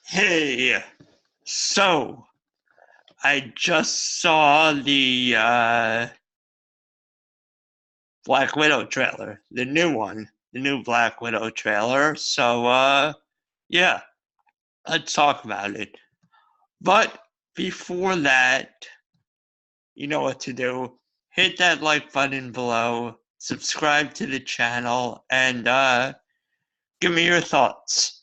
Hey, so I just saw the Black Widow trailer, the new one, the new Black Widow trailer. So yeah, let's talk about it. But before that, you know what to do. Hit that like button below, subscribe to the channel, and give me your thoughts.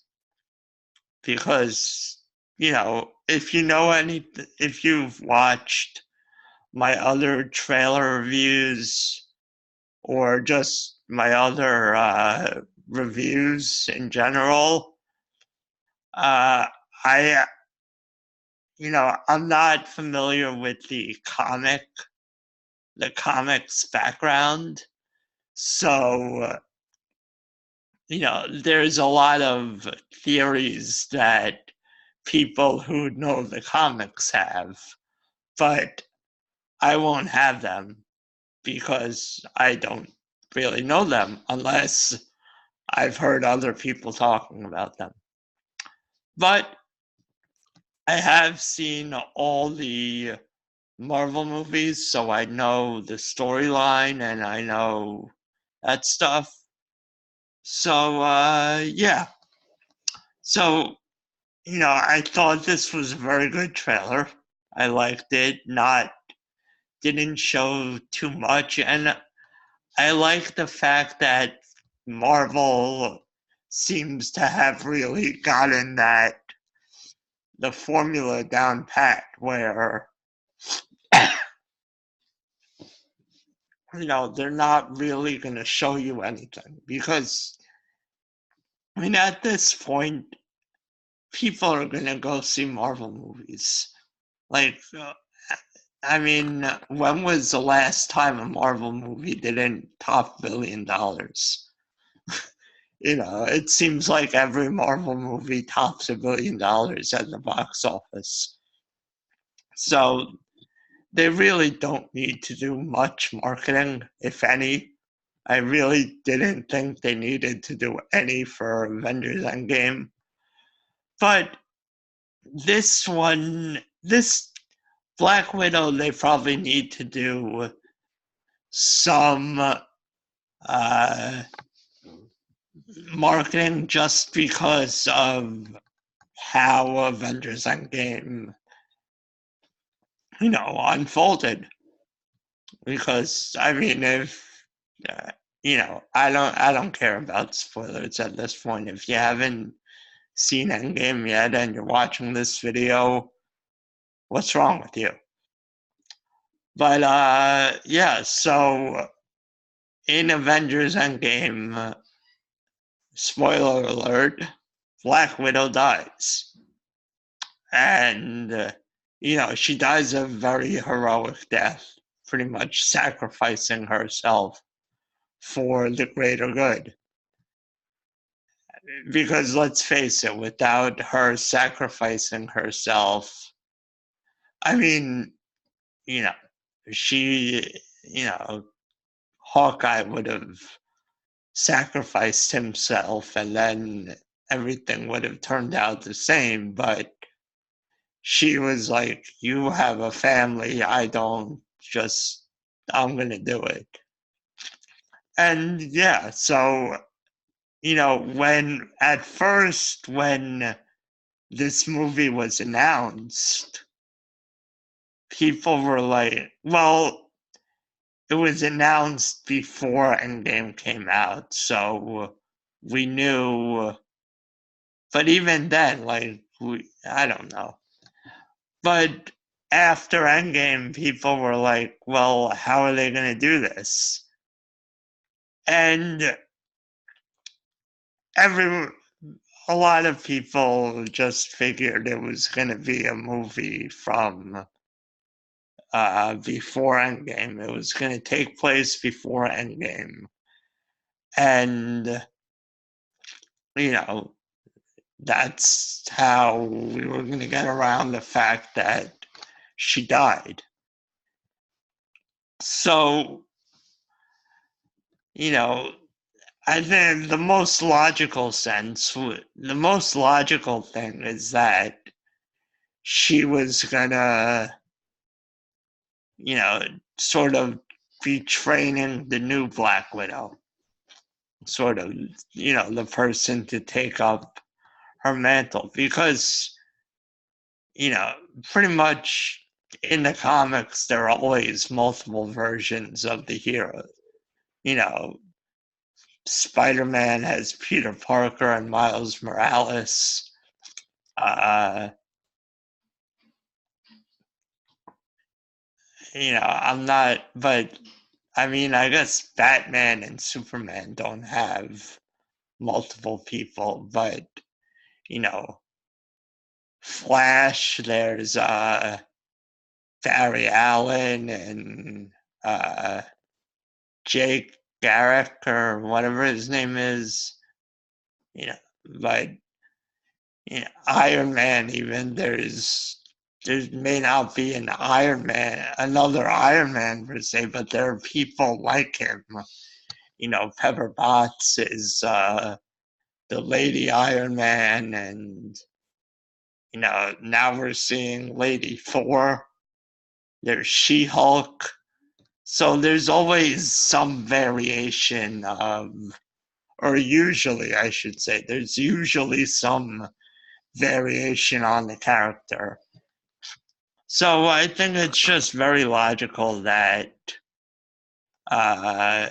Because, if you've watched my other trailer reviews or just my other reviews in general. Uh, I, I'm not familiar with the comics background. So, there's a lot of theories that people who know the comics have, but I won't have them because I don't really know them unless I've heard other people talking about them. But I have seen all the Marvel movies, so I know the storyline and I know that stuff. So yeah. So, I thought this was a very good trailer. I liked it. Not didn't show too much, and I like the fact that Marvel seems to have really gotten the formula down pat where they're not really going to show you anything because at this point people are going to go see Marvel movies. Like when was the last time a Marvel movie didn't top $1 billion? It seems like every Marvel movie tops $1 billion at the box office. So they really don't need to do much marketing, if any. I really didn't think they needed to do any for Avengers Endgame. But this Black Widow, they probably need to do some marketing just because of how Avengers Endgame, unfolded. Because if I don't care about spoilers at this point. If you haven't seen Endgame yet and you're watching this video, what's wrong with you? But yeah, so in Avengers Endgame, spoiler alert, Black Widow dies. And she dies a very heroic death, pretty much sacrificing herself for the greater good. Because let's face it, without her sacrificing herself, I mean, you know, she, Hawkeye would have sacrificed himself and then everything would have turned out the same. But she was like, you have a family, I don't, just, I'm going to do it. And yeah, so, when this movie was announced, people were like, well, it was announced before Endgame came out, so we knew. But even then, I don't know. But after Endgame, people were like, well, how are they going to do this? And every a lot of people just figured it was going to be a movie from before Endgame. It was going to take place before Endgame. And, you know, that's how we were going to get around the fact that she died. So, you know, I think the most logical thing is that she was gonna, you know, sort of be training the new Black Widow, sort of, the person to take up her mantle because, you know, pretty much in the comics, there are always multiple versions of the hero. You know, Spider Man has Peter Parker and Miles Morales. Uh, I'm not, but I mean, I guess Batman and Superman don't have multiple people, but, you know, Flash, there's Barry Allen and uh, Jake Garrick or whatever his name is, you know, but Iron Man, even there may not be another Iron Man per se, but there are people like him. Pepper Potts is the Lady Iron Man, and now we're seeing Lady Thor. There's She-Hulk. So there's always some variation of, or usually, I should say, there's usually some variation on the character. So I think it's just very logical that uh,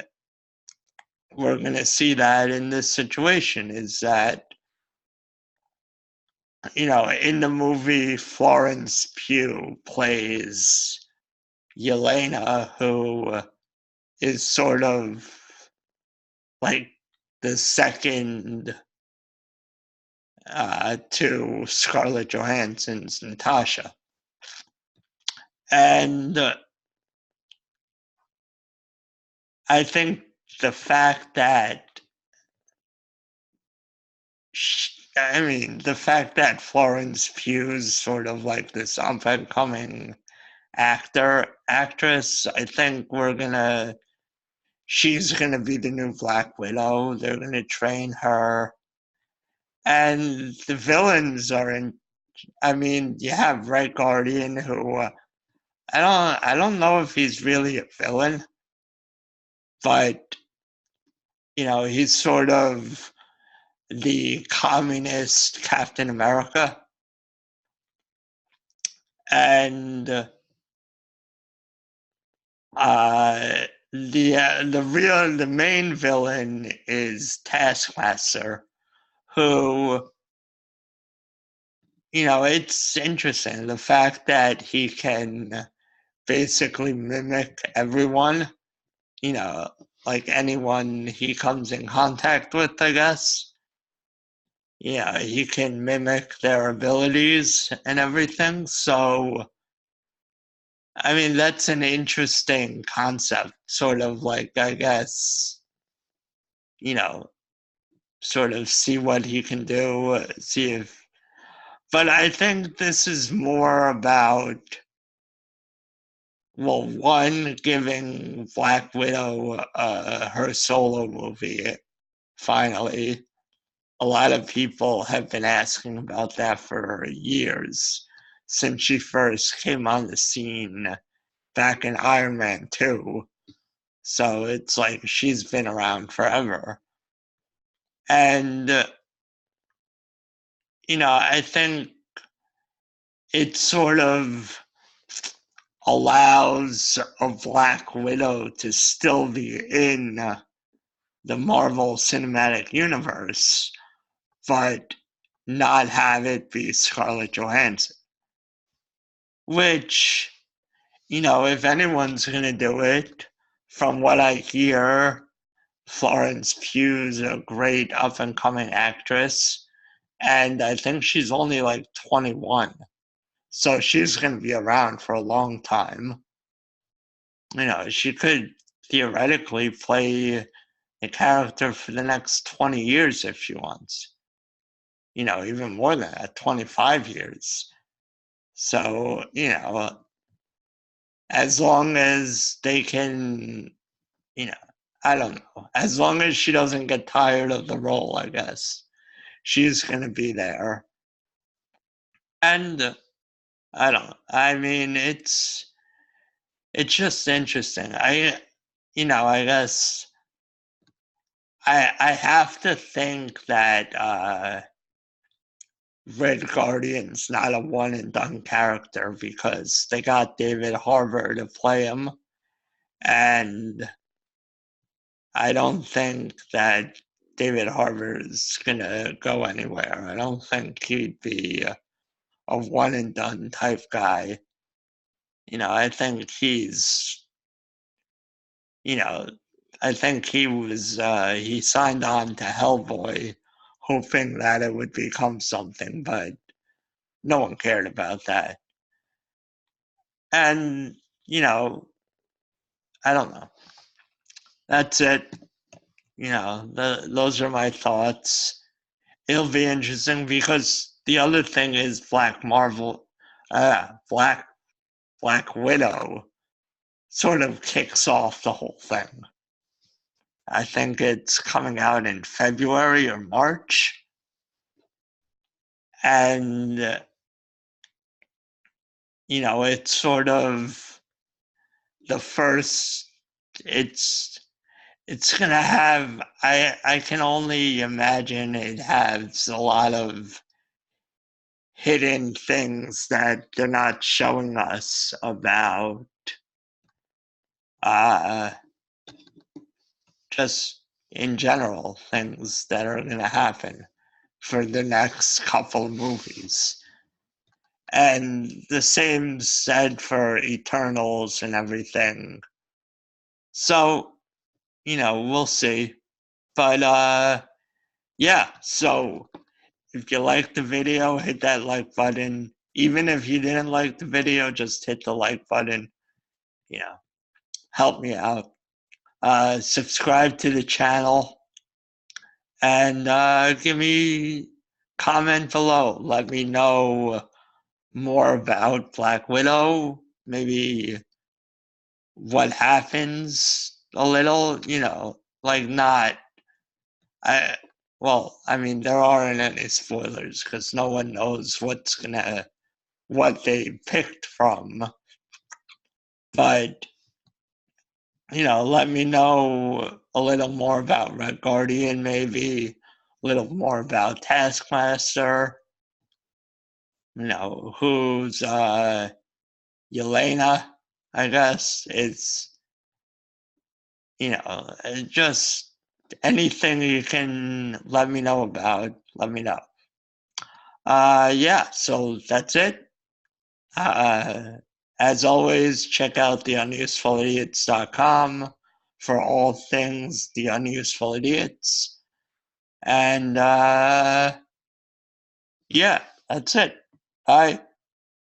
we're going to see that in this situation is that, in the movie, Florence Pugh plays Yelena, who is sort of like the second to Scarlett Johansson's Natasha. And I think the fact that the fact that Florence Pugh's sort of like this up and coming actress, I think she's gonna be the new Black Widow. They're gonna train her. And the villains are you have Red Guardian who I don't know if he's really a villain, but he's sort of the communist Captain America. And the main villain is Taskmaster, who it's interesting the fact that he can basically mimic everyone, like anyone he comes in contact with, I guess. Yeah, he can mimic their abilities and everything. So that's an interesting concept, sort of like, I guess, you know, sort of see what he can do, see if. But I think this is more about, well, one, giving Black Widow her solo movie, finally. A lot of people have been asking about that for years, since she first came on the scene back in Iron Man 2. So it's like she's been around forever. And, I think it sort of allows a Black Widow to still be in the Marvel Cinematic Universe, but not have it be Scarlett Johansson. Which, if anyone's going to do it, from what I hear, Florence Pugh's a great up and coming actress, and I think she's only like 21. So she's going to be around for a long time. She could theoretically play the character for the next 20 years if she wants. Even more than that, 25 years. So, as long as they can, I don't know. As long as she doesn't get tired of the role, I guess she's gonna be there. And I don't know. I mean, it's just interesting. I guess I have to think that Red Guardian's not a one and done character because they got David Harbour to play him, and I don't think that David Harbour is gonna go anywhere. I don't think he'd be a one and done type guy. I think you know, I think he signed on to Hellboy hoping that it would become something, but no one cared about that. And, I don't know. That's it. Those are my thoughts. It'll be interesting because the other thing is Black Widow sort of kicks off the whole thing. I think it's coming out in February or March. And, it's sort of the first, it's going to have, I can only imagine it has a lot of hidden things that they're not showing us about uh, just in general things that are going to happen for the next couple of movies. And the same said for Eternals and everything. So, we'll see. But yeah, so if you liked the video, hit that like button. Even if you didn't like the video, just hit the like button. Help me out. Subscribe to the channel and give me comment below. Let me know more about Black Widow, maybe what happens a little, like not. I mean, there aren't any spoilers because no one knows what they picked from. But let me know a little more about Red Guardian, maybe a little more about Taskmaster. Who's Yelena, I guess. It's just anything you can let me know about, let me know. Yeah, so that's it. As always, check out theunusefulidiots.com for all things The Unuseful Idiots. And yeah, that's it. Bye.